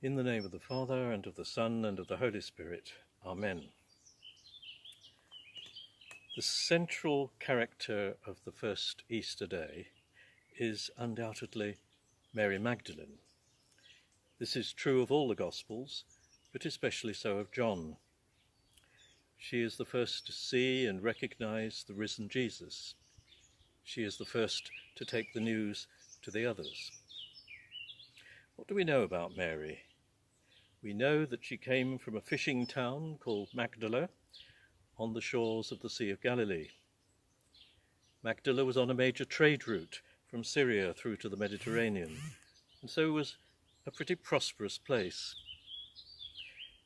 In the name of the Father, and of the Son, and of the Holy Spirit. Amen. The central character of the first Easter day is undoubtedly Mary Magdalene. This is true of all the Gospels, but especially so of John. She is the first to see and recognize the risen Jesus. She is the first to take the news to the others. What do we know about Mary? We know that she came from a fishing town called Magdala on the shores of the Sea of Galilee. Magdala was on a major trade route from Syria through to the Mediterranean, and so was a pretty prosperous place.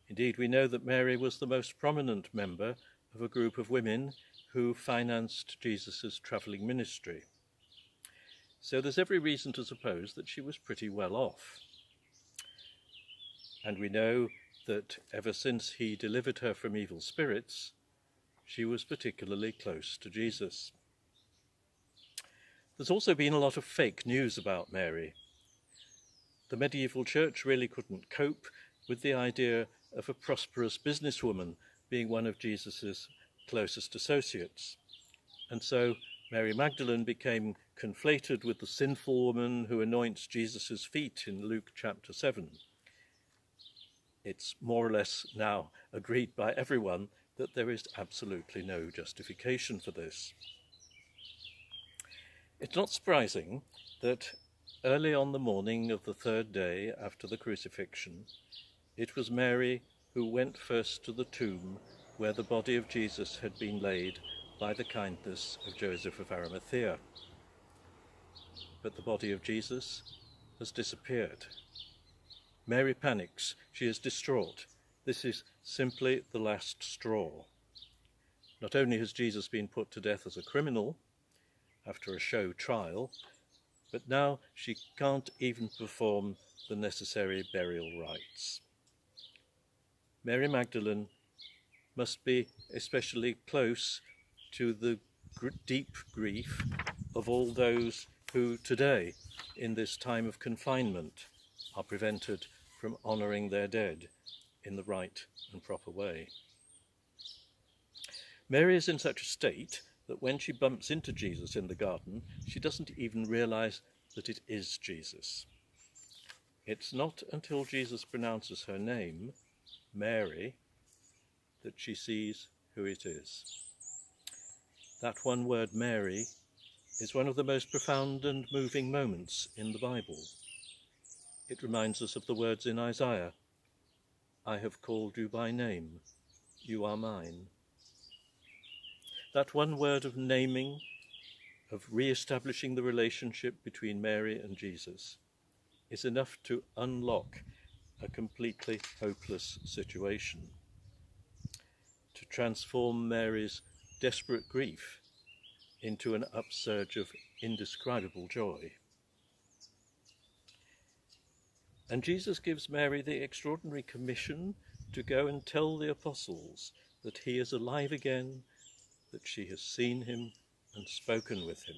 Indeed, we know that Mary was the most prominent member of a group of women who financed Jesus' travelling ministry. So there's every reason to suppose that she was pretty well off. And we know that ever since he delivered her from evil spirits, she was particularly close to Jesus. There's also been a lot of fake news about Mary. The medieval church really couldn't cope with the idea of a prosperous businesswoman being one of Jesus' closest associates. And so Mary Magdalene became conflated with the sinful woman who anoints Jesus' feet in Luke chapter 7. It's more or less now agreed by everyone that there is absolutely no justification for this. It's not surprising that early on the morning of the third day after the crucifixion, it was Mary who went first to the tomb where the body of Jesus had been laid by the kindness of Joseph of Arimathea. But the body of Jesus has disappeared. Mary panics. She is distraught. This is simply the last straw. Not only has Jesus been put to death as a criminal after a show trial, but now she can't even perform the necessary burial rites. Mary Magdalene must be especially close to the deep grief of all those who today, in this time of confinement, are prevented from honouring their dead in the right and proper way. Mary is in such a state that when she bumps into Jesus in the garden, she doesn't even realise that it is Jesus. It's not until Jesus pronounces her name, Mary, that she sees who it is. That one word, Mary, is one of the most profound and moving moments in the Bible. It reminds us of the words in Isaiah, "I have called you by name, you are mine." That one word of naming, of re-establishing the relationship between Mary and Jesus, is enough to unlock a completely hopeless situation, to transform Mary's desperate grief into an upsurge of indescribable joy. And Jesus gives Mary the extraordinary commission to go and tell the apostles that he is alive again, that she has seen him and spoken with him.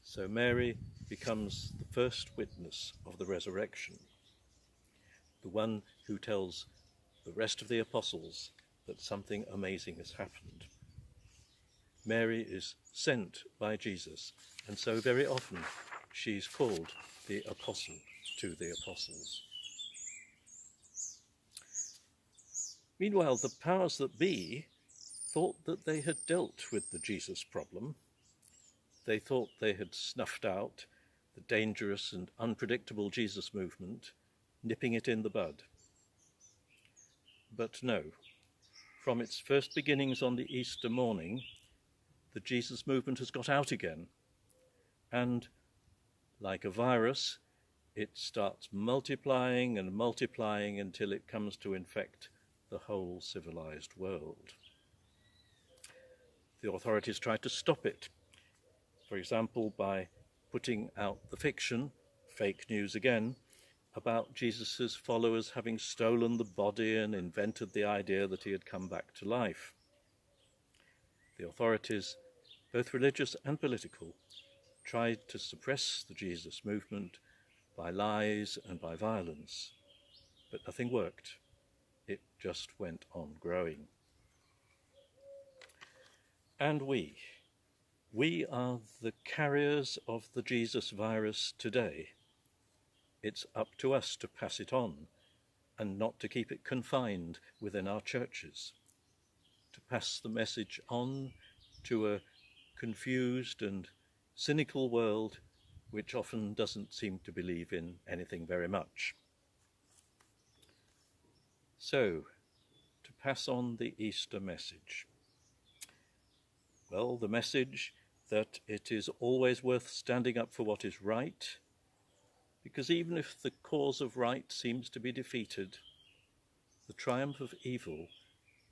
So Mary becomes the first witness of the resurrection, the one who tells the rest of the apostles that something amazing has happened. Mary is sent by Jesus, and so very often she's called the apostle to the apostles. Meanwhile, the powers that be thought that they had dealt with the Jesus problem. They thought they had snuffed out the dangerous and unpredictable Jesus movement, nipping it in the bud. But no, from its first beginnings on the Easter morning, the Jesus movement has got out again, and like a virus, it starts multiplying and multiplying until it comes to infect the whole civilized world. The authorities tried to stop it, for example, by putting out the fiction, fake news again, about Jesus' followers having stolen the body and invented the idea that he had come back to life. The authorities, both religious and political, tried to suppress the Jesus movement by lies and by violence, but nothing worked. It just went on growing. And we are the carriers of the Jesus virus today. It's up to us to pass it on and not to keep it confined within our churches, to pass the message on to a confused and cynical world which often doesn't seem to believe in anything very much. So, to pass on the Easter message. Well, the message that it is always worth standing up for what is right, because even if the cause of right seems to be defeated, the triumph of evil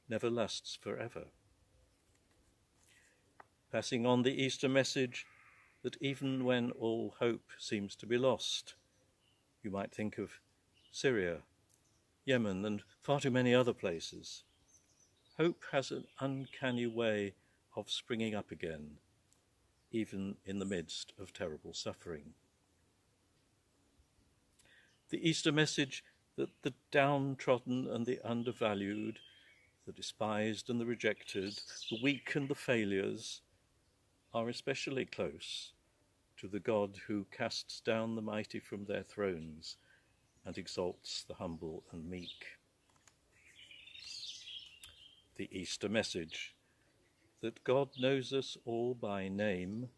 never lasts forever. Passing on the Easter message that even when all hope seems to be lost, you might think of Syria, Yemen, and far too many other places, hope has an uncanny way of springing up again, even in the midst of terrible suffering. The Easter message that the downtrodden and the undervalued, the despised and the rejected, the weak and the failures, are especially close to the God who casts down the mighty from their thrones and exalts the humble and meek. The Easter message that God knows us all by name,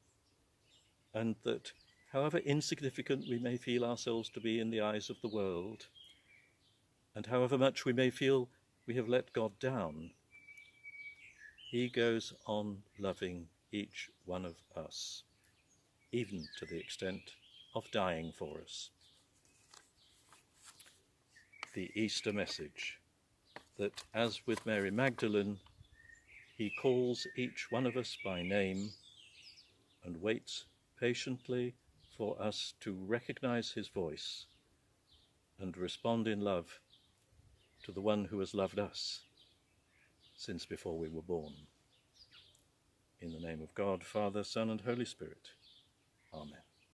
and that however insignificant we may feel ourselves to be in the eyes of the world, and however much we may feel we have let God down, he goes on loving each one of us, even to the extent of dying for us. The Easter message that, as with Mary Magdalene, he calls each one of us by name and waits patiently for us to recognize his voice and respond in love to the one who has loved us since before we were born. In the name of God, Father, Son, and Holy Spirit. Amen.